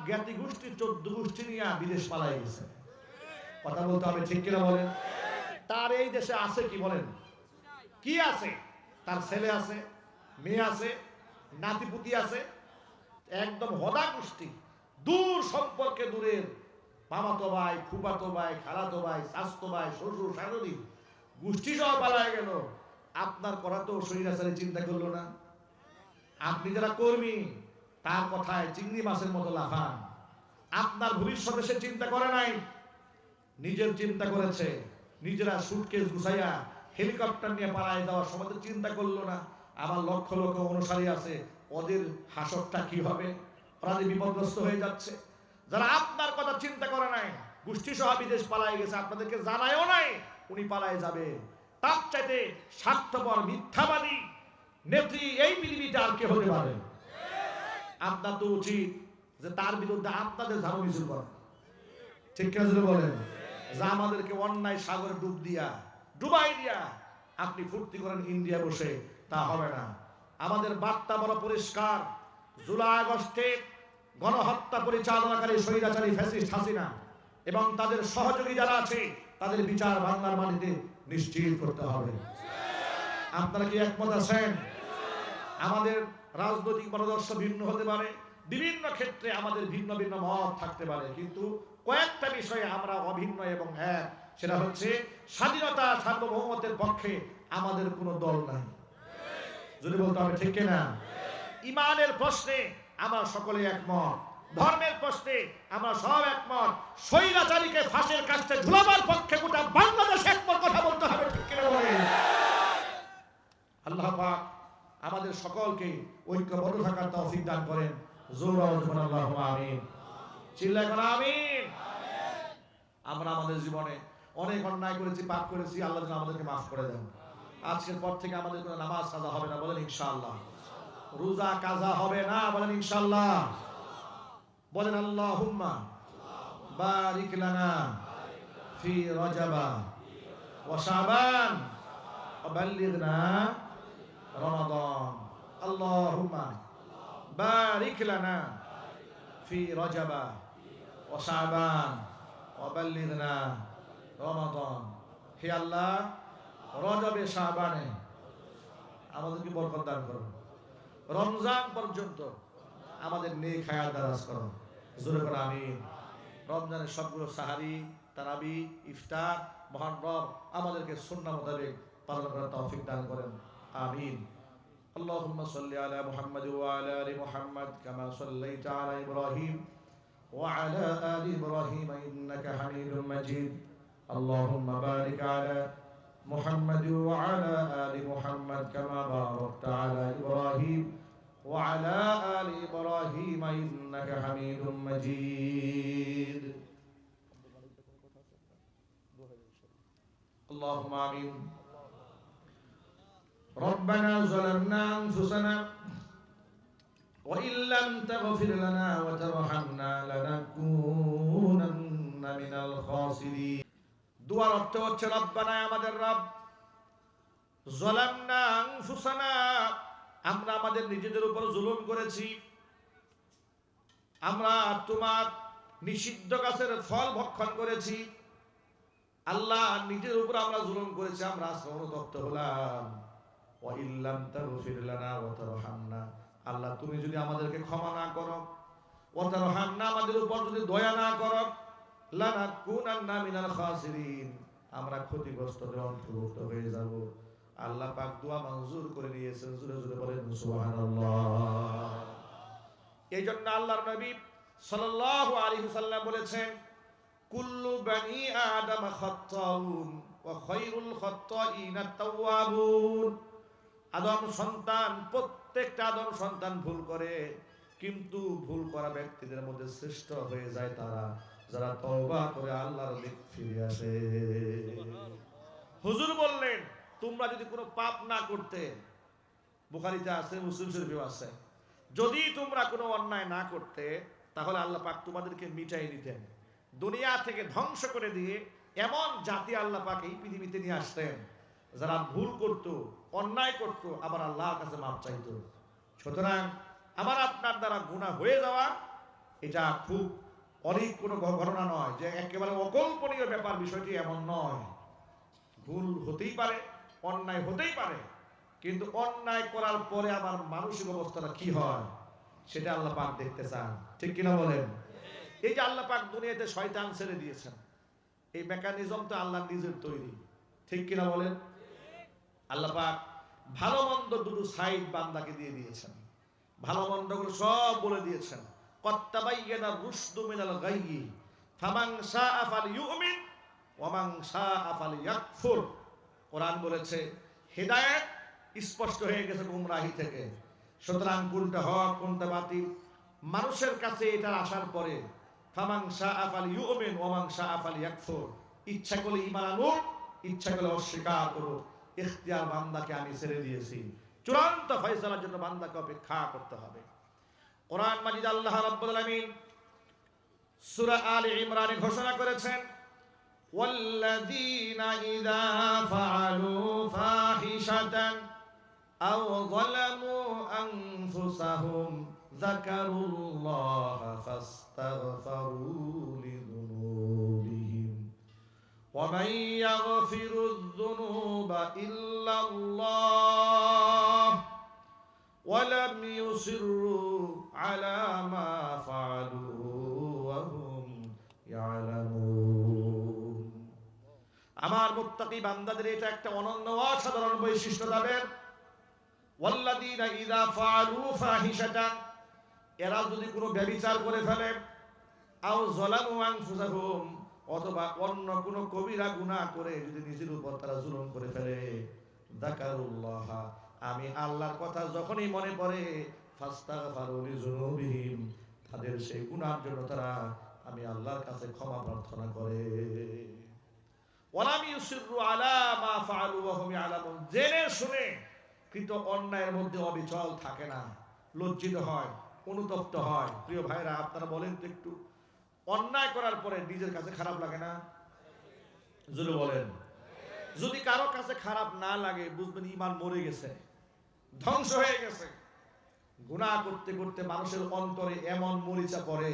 জ্ঞাতি গোষ্ঠী 14 গোষ্ঠী নিয়ে বিদেশ পালাই গেছে। কথা বলতে হবে, ঠিক কিনা বলেন? তার এই দেশে আছে কি বলেন? কি আছে? তার ছেলে আছে, মেয়ে আছে, নাতিপুতি আছে, একদম হদা গোষ্ঠী, দূর সম্পর্কে দূরের মামাতো ভাই, ফুফাতো ভাই, খালাতো ভাই, চাচতো ভাই, শ্বশুর শাশুড়ি গোষ্ঠী সহ পালায় গেল। আপনার করা তো স্বৈরাচারী চিন্তা করলো না? আপনি যারা কর্মী তার কথায় চিংড়ি মাছের মতো লাফান। আপনার ভবিষ্যতে সে চিন্তা করে নাই, নিজের চিন্তা করেছে। নিজেরা সুটকেস গুছাইয়া হেলিকপ্টার নিয়ে পালায় যাওয়ার সময় চিন্তা করলো না আমার লক্ষ লক্ষ অনুসারী আছে, ওদের হাসরটা কি হবে, ওরা বিপদগ্রস্ত হয়ে যাচ্ছে। যারা আপনার কথা চিন্তা করে নাই, গোষ্ঠী সহ বিদেশ পালায় গেছে, আপনাদেরকে জানায়ও নাই উনি পালায় যাবে। তার চাইতে স্বার্থপর মিথ্যাবাদী নেত্রী এই পৃথিবীতে আর কে হতে পারে? আপনার তো উচিত যে তার বিরুদ্ধে আপনাদের ঝাড়ু মিছিল করা, ঠিক কিনা বলেন? যা আমাদেরকে অন্যায় সাগরে ডুবাই দিয়া আপনি ফুর্তি করেন ইন্ডিয়া বসে, তা হবে না। আমাদের বার্তা বড় পরিষ্কার। জুলাই আগস্টে গণহত্যা পরিচালনাকারী স্বৈরাচারী ফ্যাসিস্ট হাসিনা এবং তাদের সহযোগী যারা আছে তাদের বিচার বাংলার মাটিতে নিশ্চিত করতে হবে। আপনারা কি একমত আছেন? আমাদের রাজনৈতিক মতাদর্শ ভিন্ন হতে পারে, বিভিন্ন ক্ষেত্রে আমাদের ভিন্ন ভিন্ন মত থাকতে পারে, কিন্তু কয়েকটা বিষয়ে আমরা অভিন্ন এবং এক। সেটা হচ্ছে স্বাধীনতা সার্বভৌমত্বের পক্ষে আমাদের কোনো দল নাই, যদি বলতে হবে, ঠিক কিনা? ইমানের প্রশ্নে আমরা সকলে একমত, ধর্মের প্রশ্নে আমরা সব একমত, স্বৈরাচারীকে ফাঁসের কাছে ঝুলাবার পক্ষে গোটা বাংলাদেশ একমত, কথা বলতে হবে, ঠিক কিনা বলেন? আল্লাহ পাক আমাদের সকলকে ঐক্যবদ্ধ থাকার তৌফিক দান করেন। জোরে বলুন আল্লাহুম্মা আমিন। চিল্লায় বলেন আমিন। আমরা আমাদের জীবনে অনেক অন্যায় করেছি, পাপ করেছি, আল্লাহ যেন আমাদেরকে মাফ করে দেন। আজকের পর থেকে আমাদের কোনো নামাজ কাজা হবে না, বলেন ইনশাআল্লাহ। রোজা কাজা হবে না, বলেন ইনশাআল্লাহ। বলেন আল্লাহুম্মা বারিক লানা ফি রজবা ওয়া শাবান ওয়া বাল্লিগনা রমাদান। আল্লাহুম্মা বারিক লানা ফি রজবা ওয়া শাবান ওয়া বাল্লিগনা রমাদান। হে আল্লাহ, রজবে শাবানে আমাদেরকে বরকত দান করুন, রমজান পর্যন্ত আমাদের নেক হায়াত দারাজ করুন। জোরে করে আমিন। রমজানের সবগুলো সাহারি, তারাবি, ইফতার, মহান রব আমাদেরকে সুন্নাহ মোতাবেক পালন করার তৌফিক দান করেন, আমিন। আল্লাহুম্মা সাল্লি আলা মুহাম্মাদ ওয়া আলা আলি মুহাম্মাদ কামা সাল্লাইতা আলা ইব্রাহিম ওয়া আলা আলি ইব্রাহিম ইন্নাকা হামিদুম মাজিদ। আল্লাহুম্মা বারিক আলা মুহাম্মাদ ওয়া আলা আলি মুহাম্মাদ কামা বারাকতা আলা ইব্রাহিম ওয়া আলা আলি ইব্রাহিম ইন্নাকা হামিদুম মাজিদ। আল্লাহুম্মা আমিন। ربنا ظلمنا أنفسنا وإن لم تغفر لنا وترحمنا لنكونن من الخاسرين। দুয়ার অর্থ হচ্ছে রব্বানা, আমাদের রব, যালামনা আনফুসানা, আমরা আমাদের নিজেদের উপর জুলুম করেছি, আমরা তোমার নিষিদ্ধ গাছের ফল ভক্ষণ করেছি। আল্লাহ, নিজের উপর আমরা জুলুম করেছি, আমরা অনুতপ্ত হলাম। ওয়া ইল্লাম তাগফির লানা ওয়া তারহামনা, আল্লাহ তুমি যদি আমাদেরকে ক্ষমা না করো, ওয়া তারহামনা আমাদের উপর যদি দয়া না করো, লানাকুনান্না মিনাল খাসিরিন, আমরা ক্ষতিগ্রস্তদের অন্তর্ভুক্ত হয়ে যাব। আল্লাহ পাক দোয়া মঞ্জুর করে নিয়েছেন। জোরে জোরে বলেন সুবহানাল্লাহ। এইজন্য আল্লাহর নবী সাল্লাল্লাহু আলাইহি ওয়াসাল্লাম বলেছেন, কুল্লু বানি আদম খাত্তাউন ওয়া খায়রুল খাত্তাইনা তাওয়াবুন। আদম সন্তান, প্রত্যেকটা আদম সন্তান ভুল করে, কিন্তু ভুল করা ব্যক্তিদের মধ্যে শ্রেষ্ঠ হয়ে যায় তারা যারা তওবা করে আল্লাহর দিকে ফিরে আসে। হুজুর বললেন, তোমরা যদি কোনো পাপ না করতে, বুখারীতে আছে, মুসলিম শরীফেও আছে, যদি তোমরা কোনো অন্যায় না করতে তাহলে আল্লাহ পাক তোমাদেরকে মিটাই দিতেন, দুনিয়া থেকে ধ্বংস করে দিয়ে এমন জাতি আল্লাহ পাক এই পৃথিবীতে নিয়ে আসতেন যারা ভুল করত, অন্যায় করত, আবার আল্লাহর কাছে মাপ চাইত। সুতরাং আমার আপনার দ্বারা গুনাহ হয়ে যাওয়া এটা খুব অনেক কোনো ঘটনা নয়, যে একেবারে অকল্পনীয় ব্যাপার, বিষয়টি এমন নয়। ভুল হতেই পারে, অন্যায় হতেই পারে, কিন্তু অন্যায় করার পরে আমার মানসিক অবস্থাটা কি হয় সেটা আল্লাহ পাক দেখতে চান, ঠিক কিনা বলেন? এই যে আল্লাহ পাক দুনিয়াতে শয়তান ছেড়ে দিয়েছেন, এই মেকানিজম তো আল্লাহ নিজের তৈরি, ঠিক কিনা বলেন? আল্লাহ পাক ভালো মন্দ দুটো সাইড বান্দাকে দিয়ে দিয়েছেন, ভালো মন্দগুলো সব বলে দিয়েছেন। কত্তাবাইয়ানা রুশদু মিনাল গায়য়ি ফামান শাআ ফালইউমিন ওয়া মান শাআ ফালইয়াকফুর। কোরআন বলেছে হেদায়েত স্পষ্ট হয়ে গেছে গুমরাহি থেকে, সুতরাং কোনটা হক কোনটা বাতিল মানুষের কাছে এটা আসার পরে ফামান শাআ ফালইউমিন ওয়া মান শাআ ফালইয়াকফুর, ইচ্ছা করলে ঈমান আনুক, ইচ্ছা করলে অস্বীকার করুক, ইখতিয়ার বান্দাকে আমি ছেড়ে দিয়েছি। চূড়ান্ত ফয়সালার জন্য বান্দাকে অপেক্ষা করতে হবে। কোরআন মাজিদ আল্লাহ রাব্বুল আলামিন সূরা আলে ইমরানে ঘোষণা করেছেন, ওয়াল্লাযীনা ইযা ফাআলু ফাহিশাতান আও যালামু আনফুসাহুম যাকারুল্লাহা ফাস্তাগফারু লিযুনুবিহিম ওয়া মান ইয়াগফিরুয যুনুবা ইল্লাল্লাহ ওয়া লাম ইউসিররু আলা মা ফাআলু ওয়া হুম ইয়ালামুন। আমার মুত্তাকি বান্দাদের এটা একটা অনন্য অসাধারণ বৈশিষ্ট্য তাদের। ওয়াল্লাযীনা ইযা ফাআলু ফাহিশাতান, এরা যদি কোনো ব্যভিচার করে ফেলে, আও যালামু আনফুসাহুম, অথবা অন্য কোনো কবিরা গুনাহ করে যদি নিজের উপর তারা জুলুম করে ফেলে, যাকারুল্লাহ, আমি আল্লাহর কথা যখনই মনে পড়ে, ফাস্তাগফারু লিযুনুবিহিম, তাদের সেই গুনাহের জন্য তারা আমি আল্লাহর কাছে ক্ষমা প্রার্থনা করে। ওয়ালাম ইউসিররু আলা মা ফাআলু ওয়া হুম ইয়ালামুন, জেনে শুনে কিন্তু অন্যায়ের মধ্যে অবিচল থাকে না, লজ্জিত হয়, অনুতপ্ত হয়। প্রিয় ভাইরা, আপনারা বলেন তো একটু, অন্যায় করার পরে নিজের কাছে খারাপ লাগে না? জোরে বলেন। যদি কারো কাছে খারাপ না লাগে, বুঝবেন ঈমান মরে গেছে, ধ্বংস হয়ে গেছে। গুনাহ করতে করতে মানুষের অন্তরে এমন মরিচা পড়ে,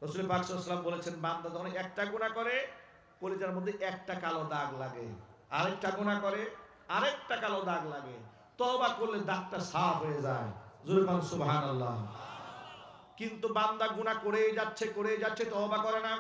রাসূল পাক সাল্লাল্লাহু আলাইহি ওয়াসাল্লাম বলেছেন, বান্দা যখন একটা গুনাহ করে কলিজার মধ্যে একটা কালো দাগ লাগে, আরেকটা গুনাহ করে আরেকটা কালো দাগ লাগে, তওবা করলে দাগটা সাফ হয়ে যায়। জোরে বলুন সুবহানাল্লাহ। কিন্তু বান্দা গুনাহ করেই যাচ্ছে, তওবা করে না।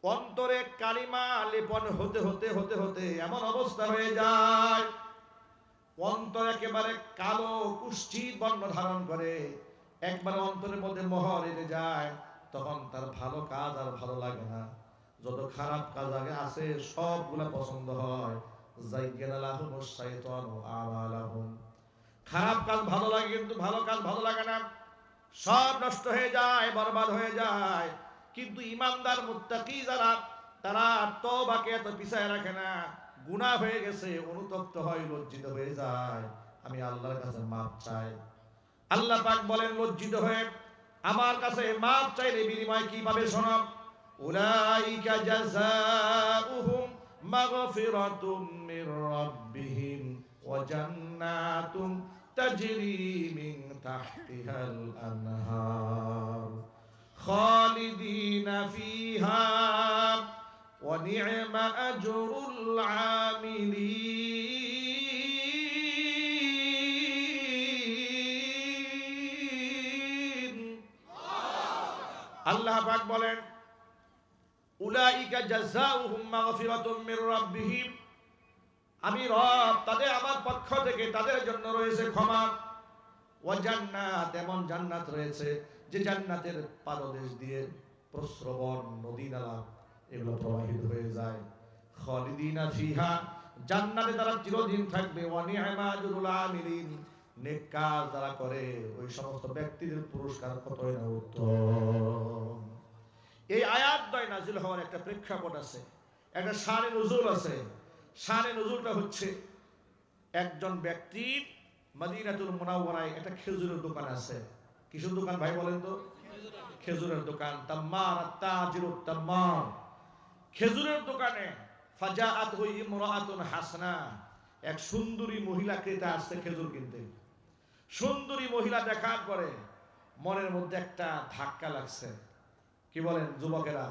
অন্তরে কালিমা লেপন হতে হতে হতে হতে এমন অবস্থা হয়ে যায়, অন্তর একেবারে কালো কুষ্ঠির বর্ণ ধারণ করে, একবার অন্তরের মধ্যে মোহর এসে যায়, তখন তার ভালো কাজ আর ভালো লাগে না, যত খারাপ কাজ আগে আছে সবগুলা পছন্দ হয়। যায়্যানা লাহুমুশ শাইতানু আমালাহুম, খারাপ কাজ ভালো লাগে কিন্তু ভালো কাজ ভালো লাগে না, সব নষ্ট হয়ে যায়, বরবাদ হয়ে যায়। কিন্তু ঈমানদার মুত্তাকি যারা, তারা তওবাকে এত পিছায় রাখে না, গুনাহ হয়ে গেছে অনুতপ্ত হয়, লজ্জিত হয়ে যায়, আমি আল্লাহর কাছে মাপ চাই। আল্লাহ পাক বলেন, লজ্জিত হয়ে আমার কাছে মাপ চাইলে বিনিময় কি পাবে শোনো, উলাইকা জাযাউহুম মাগফিরাতুম মির রাব্বিহিম ওয়া জান্নাতুম তাজরি মিন তাহতিহাল আনহার খালিদিনা ফিহা ওয়া নি'মা আজরুল আমিলিন। আল্লাহ পাক বলেন, উলাইকা জাযাউহুম মাগফিরাতুম মির রাব্বিহিম, আমি রব তাদের আমার পক্ষ থেকে তাদের জন্য রয়েছে ক্ষমা, ওয়া জান্নাত, এমন জান্নাত রয়েছে যে জান্নাতের পাদদেশ দিয়ে প্রস্রবণ নদী নালা এগুলো প্রবাহিত হয়ে যায়। খালিদিনা ফিহা, জান্নাতে তারা চিরদিন থাকবে। ওয়া নি'মা আজরুল আমিলিন, নেক কাজ যারা করে ওই সমস্ত ব্যক্তিদের পুরস্কার কতই না উত্তম। এই আয়াত দ্বয় নাযিল হওয়ার একটা প্রেক্ষাপট আছে, একটা শানে নুজুল আছে। শানে নুজুলটা হচ্ছে, একজন ব্যক্তির মদিনাতুল মুনাওয়ারায় একটা খেজুরের দোকান আছে। কিসের দোকান ভাই বলেন তো? খেজুরের দোকান। তাম্মার তাজিরুত তাম্মার, খেজুরের দোকানে ফাজাআতহু ইমরাআতুন হাসনা, এক সুন্দরী মহিলা ক্রেতা আসছে খেজুর কিনতে। সুন্দরী মহিলা দেখার পরে মনের মধ্যে একটা ধাক্কা লাগছে। কি বলেন যুবকেরা?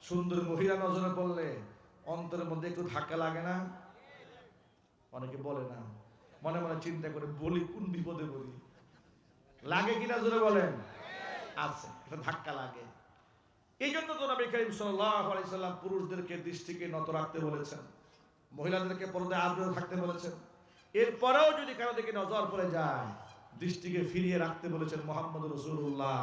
সুন্দর মহিলা নজরে পড়লে অন্তরের মধ্যে একটু ধাক্কা লাগে না? অনেকে বলে না, মনে মনে চিন্তা করে বলি কোন বিপদে বলি। লাগে কিনা জোরে বলেন? আছে, একটা ধাক্কা লাগে। এই জন্য তো নবী করিম সাল্লাল্লাহু আলাইহি সাল্লাম পুরুষদেরকে দৃষ্টিকে নত রাখতে বলেছেন, মহিলাদেরকে পর্দায় আবদ্ধ থাকতে বলেছেন। এরপরেও যদি কারো দিকে নজর পড়ে যায়, দৃষ্টিকে ফিরিয়ে রাখতে বলেছেন মুহাম্মদ রাসূলুল্লাহ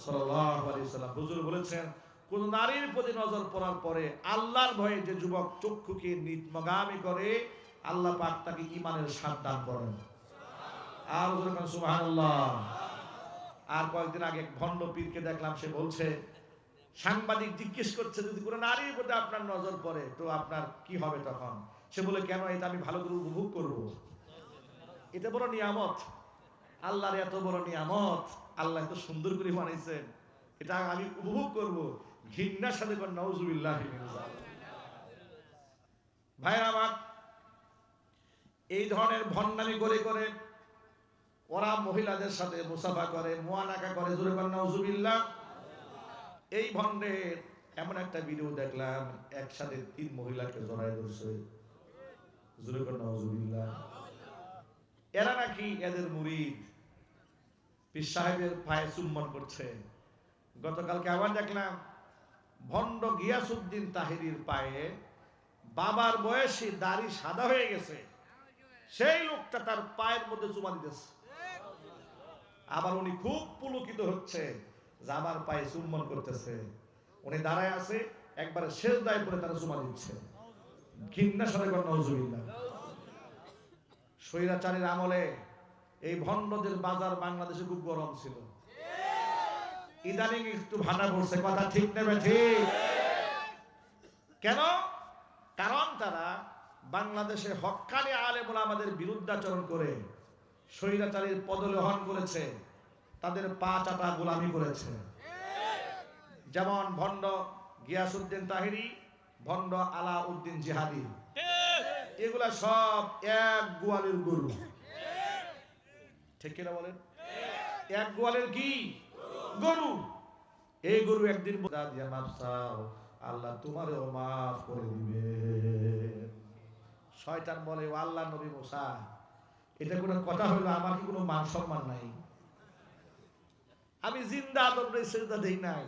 সাল্লাল্লাহু আলাইহি সাল্লাম। হুজুর বলেছেন, কোন নারীর প্রতি নজর পড়ার পরে আল্লাহর ভয়ে যে যুবক চক্ষুকে নিম্নগামী করে, আল্লাহ পাক তাকে ঈমানের স্বাদ দান করেন। আর সুবহানাল্লাহ। আর কয়েকদিন আগে এক ভণ্ড পীরকে দেখলাম, সে বলছে, সাংবাদিক জিজ্ঞেস করছে যদি কোনো নারীর প্রতি আপনার নজর পড়ে তো আপনার কি হবে তখন? সে বলে, কেন, এটা আমি ভালো করে উপভোগ করব। এটা বড় নিয়ামত, আল্লাহর এত বড় নিয়ামত, আল্লাহ এত সুন্দর করে বানাইছেন, এটা আমি উপভোগ করব। ঘৃণার সাথে কোন নাউজুবিল্লাহ। ভাইরা আমার, এই ধরনের ভণ্ডামি করে করে ওরা মহিলাদের সাথে মুসাফা করে, মুআনাকা করে, জোরে কোন নাউজুবিল্লাহ। এই ভণ্ডের এমন একটা ভিডিও দেখলাম, একসাথে 3 মহিলাকে জড়ায় ধরছে, জোরে কোন নাউজুবিল্লাহ। এরা নাকি এদের মুরিদ, পীর সাহেবের পায়ে চুম্বন করছে। গতকালকে আবার দেখলাম ভণ্ড গিয়াসউদ্দিন তাহিরির পায়ে বাবার বয়সী দাড়ি সাদা হয়ে গেছে, সেই লোকটা তার পায়ের মধ্যে চুমা দিতেছে। আবার উনি খুব পুলকিত হচ্ছে যে আমার পায়ে চুম্বন করতেছে। উনি দাঁড়ায় আছে, একবারে সেজদায় পড়ে তারা চুমা দিচ্ছে। ঘৃণা সাথে কোন নাউজুবিল্লাহ। স্বৈরাচারীর আমলে এই ভণ্ডদের বাজার বাংলাদেশে খুব গরম ছিল, ইদানিং একটু ভাটা পড়ছে। কথা ঠিক নেবে ঠিক? কেন? কারণ তারা বাংলাদেশে হক্কানি আলেম ওলামাদের বিরুদ্ধাচরণ করে স্বৈরাচারীর পদলোহন করেছে, তাদের পা চাটা গোলামি করেছে। যেমন ভণ্ড গিয়াসউদ্দিন তাহিরি, ভণ্ড আলাউদ্দিন জিহাদি, এগুলা সব এক গোয়ালের গরু। ঠিক কিনা বলেন? এক গোয়ালের কি গরু? এই গরু একদিন আল্লাহ তোমারও মাফ করে দিবে। শয়তান বলে, আল্লাহ নবী মুসা, এটা কোনো কথা হলো? আমার কি কোনো মান সম্মান নাই? আমি জিন্দা আদমরে সেজদা দেই নাই,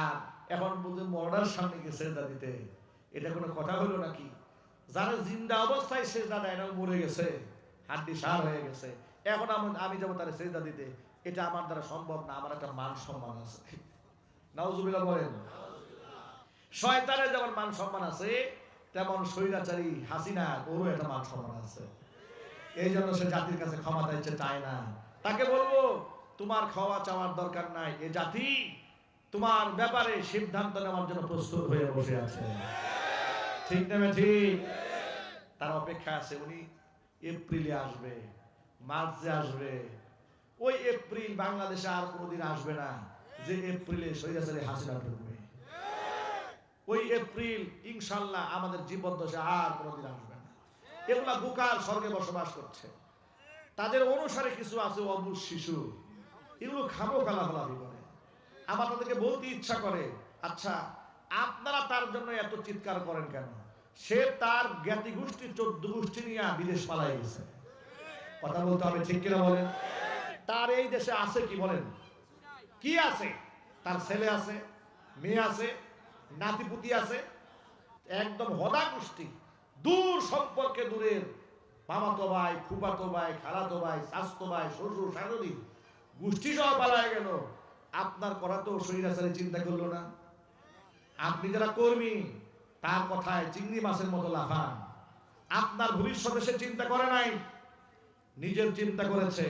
আর এখন বলতে মরার সামনে গিয়ে সেজদা দিতে, এটা কোনো কথা হলো নাকি? যারা জিন্দা অবস্থায় সেজদা দেয় না, মরে গেছে, হাড্ডি সার হয়ে গেছে, এখন আমি যাবো তার সেজদা দিতে, এটা আমার দ্বারা সম্ভব না। আমার একটা মান সম্মান আছে। নাউজুবিল্লাহ বলেন। শয়তানের যেমন মান সম্মান আছে, তেমন স্বৈরাচারী হাসিনা ওরও একটা মান সম্মান আছে। এই জন্য সে জাতির কাছে ক্ষমা চায় না। তাকে বলবো, তোমার খাওয়া চাওয়ার দরকার নাই, এ জাতি তোমার ব্যাপারে সিদ্ধান্ত নেওয়ার জন্য প্রস্তুত হয়ে বসে আছে। ঠিক নেবে ঠিক? তার অপেক্ষা আছে, উনি এপ্রিলে আসবে, মার্চে আসবে। ওই এপ্রিল বাংলাদেশে আর কোনোদিন আসবে না যে এপ্রিলে স্বৈরাচারী হাসিনা ঢুকবে। ওই এপ্রিল ইনশাল্লাহ আমাদের জীবদ্দশা আর কোনোদিন আসবে না। এগুলা বুকার স্বর্গে বসবাস করছে, তাদের অনুসারে কিছু আছে অবুঝ শিশু, এগুলো খামোখা লাফালাফি করে। আমার তাদেরকে বলতে ইচ্ছা করে, আচ্ছা আপনারা তার জন্য এত চিৎকার করেন কেন? সে তার জ্ঞাতি গোষ্ঠী 14 গোষ্ঠী নিয়ে বিদেশ পালাই গেছে। কথা বলতে হবে, ঠিক কিনা বলেন? তার এই দেশে আছে কি বলেন? কি আছে? তার ছেলে আছে, মেয়ে আছে, নাতিপুতি আছে, একদম হদা গোষ্ঠী, দূর সম্পর্কে দূরের মামাতো ভাই, ফুফাতো ভাই, খালাতো ভাই, শাস্তো ভাই, শ্বশুর শাশুড়ি গোষ্ঠী সহ পালায় গেল। আপনার কথা তো স্বৈরাচারী চিন্তা করলো না। আপনি যারা কর্মী, তার কথায় চিংড়ি মাছের মতো লাফান। আপনার ভবিষ্যতে সে চিন্তা করে নাই, নিজের চিন্তা করেছে।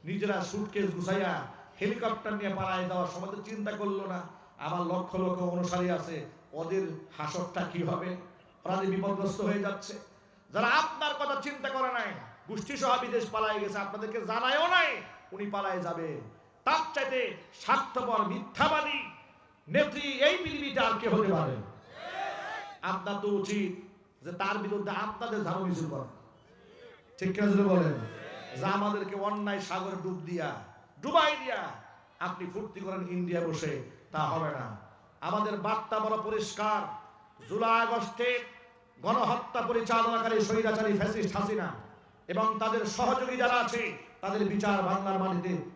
নিজেরা সুটকেস গুছাইয়া হেলিকপ্টার নিয়ে পালায় যাওয়ার সময় তো চিন্তা করলো না আমার লক্ষ লক্ষ অনুসারী আছে, ওদের হাসরটা কি হবে, ওরা যে বিপদগ্রস্ত হয়ে যাচ্ছে। যারা আপনার কথা চিন্তা করে নাই, গোষ্ঠী সহ বিদেশ পালায় গেছে, আপনাদেরকে জানায়ও নাই উনি পালায় যাবে। তার চাইতে স্বার্থপর মিথ্যাবাদী নেত্রী এই পৃথিবীতে আর কে হতে পারে? আপনার তো উচিত যে তার বিরুদ্ধে আপনাদের ঝাড়ু মিছিল করেন। ঠিক কিনা বলেন? যে আমাদেরকে অন্যায় সাগরে ডুবাই দিয়া আপনি ফুর্তি করেন ইন্ডিয়া বসে, তা হবে না। আমাদের বার্তা বড় পরিষ্কার। জুলাই আগস্টে গণহত্যা পরিচালনাকারী স্বৈরাচারী ফ্যাসিস্ট হাসিনা এবং তাদের সহযোগী যারা আছে তাদের বিচার বাংলার মাটিতে